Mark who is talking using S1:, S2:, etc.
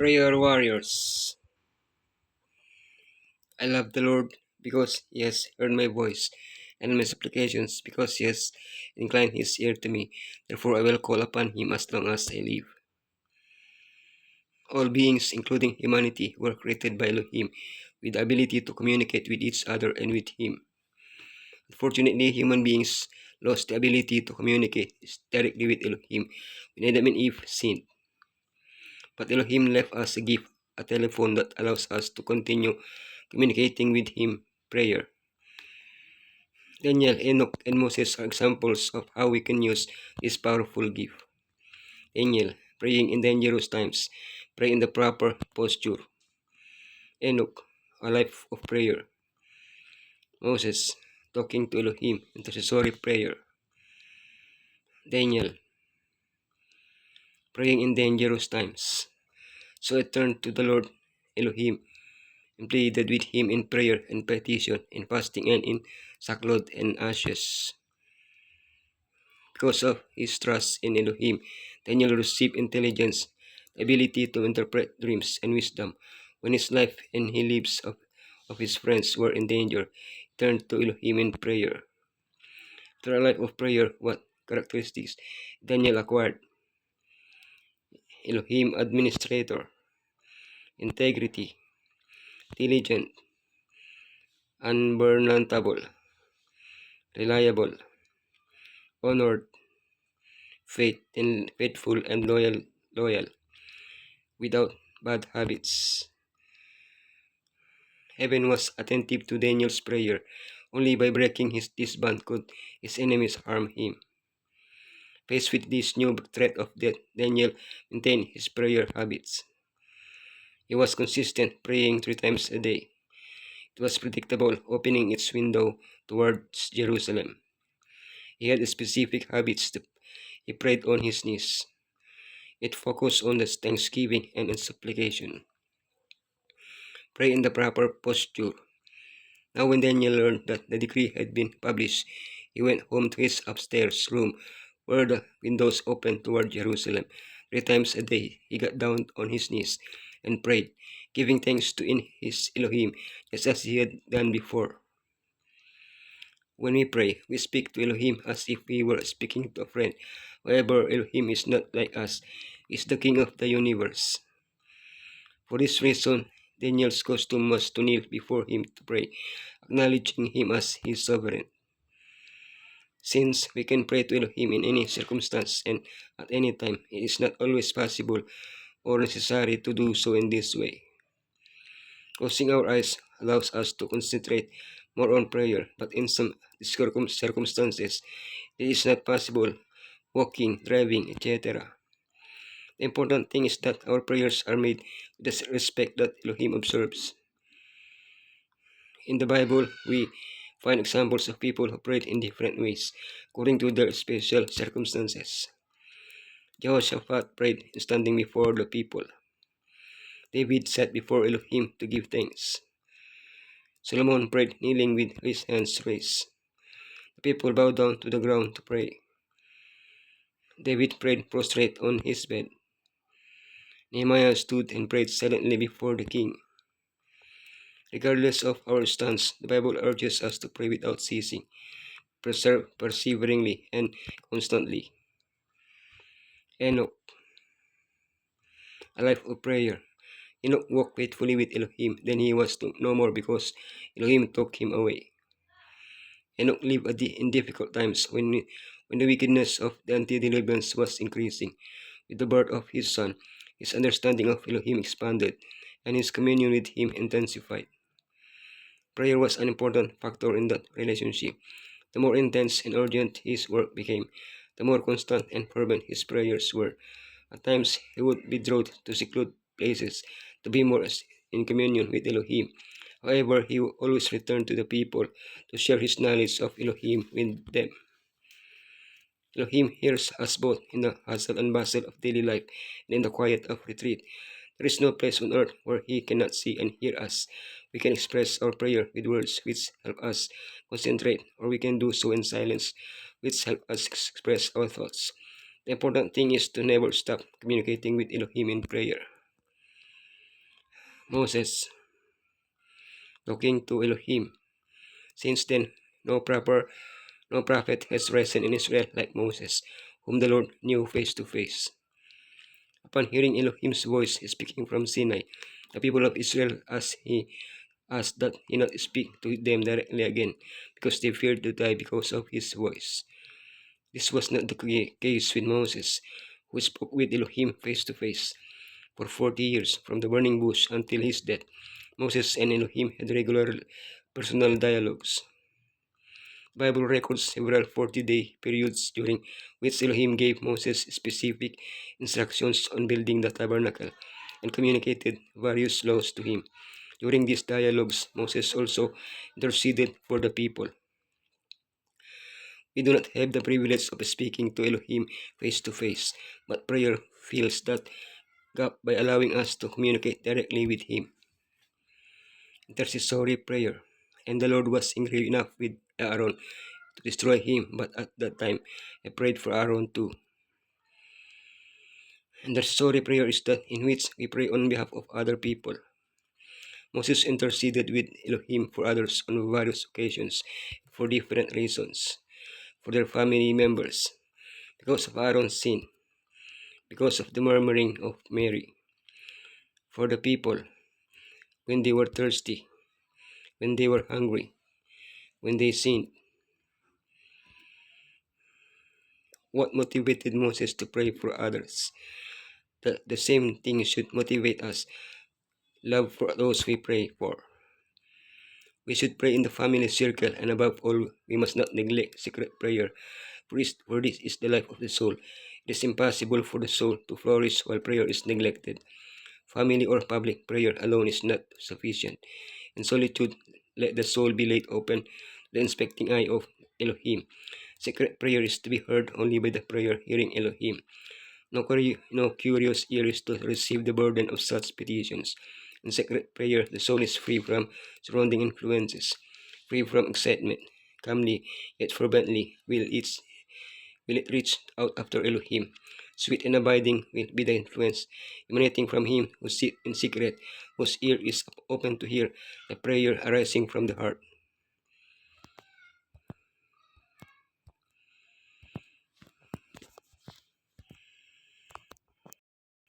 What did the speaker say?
S1: Prayer warriors. I love the Lord because He has heard my voice and my supplications because He has inclined His ear to me. Therefore I will call upon Him as long as I live. All beings, including humanity, were created by Elohim with the ability to communicate with each other and with Him. Unfortunately, human beings lost the ability to communicate directly with Elohim when Adam and Eve sinned. But Elohim left us a gift, a telephone that allows us to continue communicating with Him, prayer. Daniel, Enoch, and Moses are examples of how we can use this powerful gift. Daniel, praying in dangerous times, pray in the proper posture. Enoch, a life of prayer. Moses, talking to Elohim, intercessory prayer. Daniel, praying in dangerous times. So I turned to the Lord Elohim and pleaded with him in prayer and petition, in fasting and in sackcloth and ashes. Because of his trust in Elohim, Daniel received intelligence, the ability to interpret dreams, and wisdom. When his life and the lives of his friends were in danger, he turned to Elohim in prayer. Through a life of prayer, what characteristics Daniel acquired? Elohim administrator, integrity, diligent, unburnable, reliable, honored, faithful and loyal, without bad habits. Heaven was attentive to Daniel's prayer. Only by breaking this bond could his enemies harm him. Faced with this new threat of death, Daniel maintained his prayer habits. He was consistent, praying 3 times a day. It was predictable, opening its window towards Jerusalem. He had specific habits. He prayed on his knees. It focused on the thanksgiving and on supplication. Pray in the proper posture. Now when Daniel learned that the decree had been published, he went home to his upstairs room where the windows opened toward Jerusalem. 3 times a day he got down on his knees and prayed, giving thanks to his Elohim, just as he had done before. When we pray, we speak to Elohim as if we were speaking to a friend. However, Elohim is not like us. He is the King of the universe. For this reason, Daniel's costume was to kneel before him to pray, acknowledging him as his sovereign. Since we can pray to Elohim in any circumstance and at any time, it is not always possible or necessary to do so in this way. Closing our eyes allows us to concentrate more on prayer, but in some circumstances, it is not possible, walking, driving, etc. The important thing is that our prayers are made with the respect that Elohim observes. In the Bible, we find examples of people who prayed in different ways, according to their special circumstances. Jehoshaphat prayed standing before the people. David sat before Elohim to give thanks. Solomon prayed kneeling with his hands raised. The people bowed down to the ground to pray. David prayed prostrate on his bed. Nehemiah stood and prayed silently before the king. Regardless of our stance, the Bible urges us to pray without ceasing, perseveringly, and constantly. Enoch, a life of prayer. Enoch walked faithfully with Elohim, then he was no more because Elohim took him away. Enoch lived in difficult times when the wickedness of the antediluvians was increasing. With the birth of his son, his understanding of Elohim expanded, and his communion with him intensified. Prayer was an important factor in that relationship. The more intense and urgent his work became, the more constant and fervent his prayers were. At times, he would be drawn to secluded places to be more in communion with Elohim. However, he would always return to the people to share his knowledge of Elohim with them. Elohim hears us both in the hustle and bustle of daily life and in the quiet of retreat. There is no place on earth where he cannot see and hear us. We can express our prayer with words which help us concentrate, or we can do so in silence, which help us express our thoughts. The important thing is to never stop communicating with Elohim in prayer. Moses talking to Elohim. Since then, no prophet has risen in Israel like Moses, whom the Lord knew face to face. Upon hearing Elohim's voice speaking from Sinai, the people of Israel asked that he not speak to them directly again, because they feared to die because of his voice. This was not the case with Moses, who spoke with Elohim face to face. For 40 years, from the burning bush until his death, Moses and Elohim had regular personal dialogues. The Bible records several 40-day periods during which Elohim gave Moses specific instructions on building the tabernacle and communicated various laws to him. During these dialogues, Moses also interceded for the people. We do not have the privilege of speaking to Elohim face to face, but prayer fills that gap by allowing us to communicate directly with him. Intercessory prayer. And the Lord was angry enough with Aaron to destroy him, but at that time I prayed for Aaron too. Intercessory prayer is that in which we pray on behalf of other people. Moses interceded with Elohim for others on various occasions for different reasons. For their family members, because of Aaron's sin, because of the murmuring of Mary, for the people, when they were thirsty, when they were hungry, when they sinned. What motivated Moses to pray for others? The same thing should motivate us, love for those we pray for. We should pray in the family circle, and above all, we must not neglect secret prayer, for this is the life of the soul. It is impossible for the soul to flourish while prayer is neglected. Family or public prayer alone is not sufficient. In solitude, let the soul be laid open to the inspecting eye of Elohim. Secret prayer is to be heard only by the prayer hearing Elohim. No curious ear is to receive the burden of such petitions. In secret prayer, the soul is free from surrounding influences, free from excitement. Calmly, yet fervently, will it reach out after Elohim. Sweet and abiding will be the influence emanating from him who sits in secret, whose ear is open to hear the prayer arising from the heart.